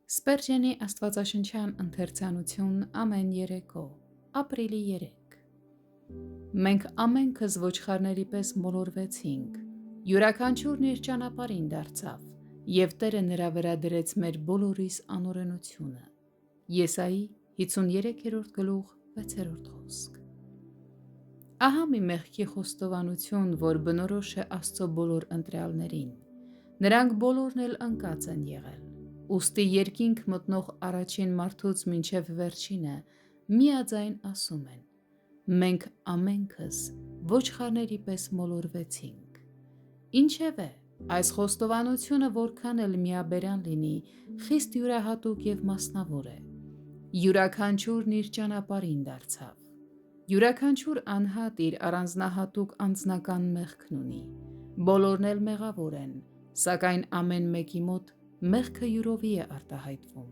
Սպերջենի աստվածաշնչյան ընթերցանություն ամեն երեկո, ապրիլի 3։ Մենք ամենքս ոչխարների պես մոլորվեցինք, յուրաքանչյուրն իր ճանապարհին դարձավ, և Տերը նրա վրա դրեց մեր բոլորիս անօրենությունը։ Եսայի 53-րդ գլուխ 6-րդ խոսք։ Ահա մի մեղքի խոստովանություն, որ բնորոշ է Աստծո բոլոր ընտրյալներին։ Նրանք բոլորն էլ ընկած են եղել։ Ուստի երկինք մտնող առաջին մարդուց մինչև վերջինը միաձայն ասում են. մենք ամենքս ոչխարների պես մոլորվեցինք։ Ինչևէ, այս խոստովանությունը որքան էլ միաբերան լինի, խիստ յուրահատուկ և մասնավոր է։ Յուրաքանչյուրն իր ճանապարհին դարձավ։ Յուրաքանչյուր անհատ իր առանձնահատուկ անձնական մեղքն ունի։ Բոլորն էլ մեղավոր են, սակայն ամեն մեկի մոտ մեղքը յուրովի է արտահայտվում։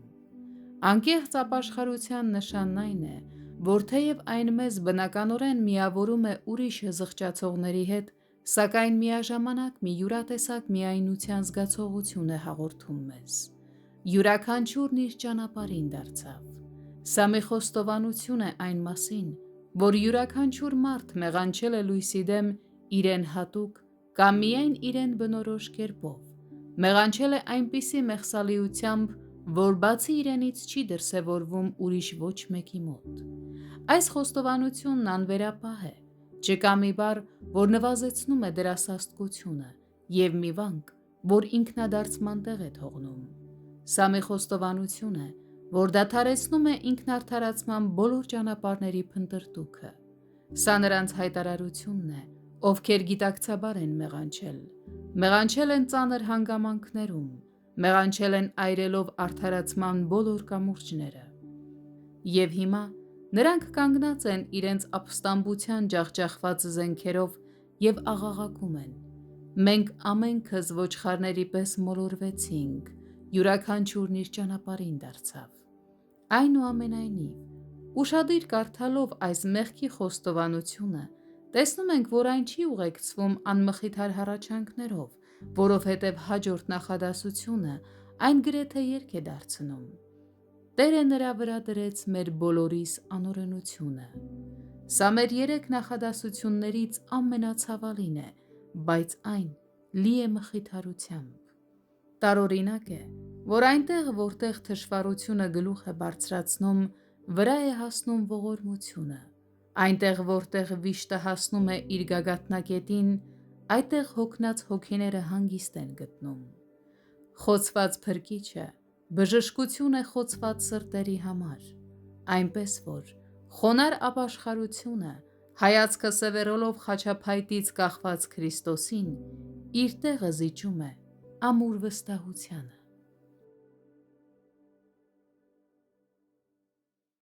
Անկեղծ ապաշխարության նշանն այն է, որ թեև այն մեզ բնականորեն միավորում է ուրիշ զղջացողների հետ, սակայն միաժամանակ մի յուրատեսակ միայնության զգացողություն է հաղորդում մեզ։ Յուրաքանչյուրն իր ճանապարհին դարձավ։ Սա մի խոստովանություն է այն մասին, որ յուրաքանչյուր մարդ մեղանչել է լույսի դեմ իրեն հատուկ կամ միայն իրեն բնորոշ կերպով, մեղանչել է այնպիսի մեղսալիությամբ, որ բացի իրենից չի դրսևորվում ուրիշ ոչ մեկի մոտ։ Այս խոստովանությունն անվերապահ է, չկա մի բառ, որ նվազեցնում է դրա սաստկությունը, և մի վանք, որ ինքնադարձման տեղ է թողնում։ Սա մի խոստովանություն է, որ դադարեցնում է ինքնարդարացման բոլոր ճանապարհների փնտրտուքը։ Սա նրանց հայտարարությունն է, ովքեր գիտակցաբար են մեղանչել են ծանր հանգամանքներում, մեղանչել են այրելով արդարացման բոլոր կամուրջները։ Եվ հիմա նրանք կանգնած են իրենց ապստամբության ջախջախված զենքերով և աղաղակում են. մենք ամենքս ոչխարների պես մոլորվեցինք, յուրաքանչյուրն իր ճանապարհին դարձավ։ Այնուամենայնիվ, ուշադիր կարդալով այս մեղքի խոստովանությունը, տեսնում ենք, որ այն չի ուղեկցվում անմխիթար հառաչանքներով, որովհետև հաջորդ նախադասությունը այն գրեթե երգ է դարձնում. Տերը նրա վրա դրեց մեր բոլորիս անօրենությունը։ Սա մեր 3 նախադասություններից ամենացավալին է, բայց այն լի է մխիթարությամբ։ Տարօրինակ է, որ այնտեղ, որտեղ թշվառությունը գլուխ է բարձրացնում, վրա է հասնում ողորմությունը, այնտեղ, որտեղ վիշտը հասնում է իր գագաթնակետին, այդտեղ հոգնած հոգիները հանգիստ են գտնում։ Խոցված փրկիչը բժշկություն է խոցված սրտերի համար, այնպես որ խոնարհ ապաշխարությունը, հայացքը սևեռելով խաչափայտից կախված Քրիստոսին, իր տեղը զիջում է ամուր վստահությանը։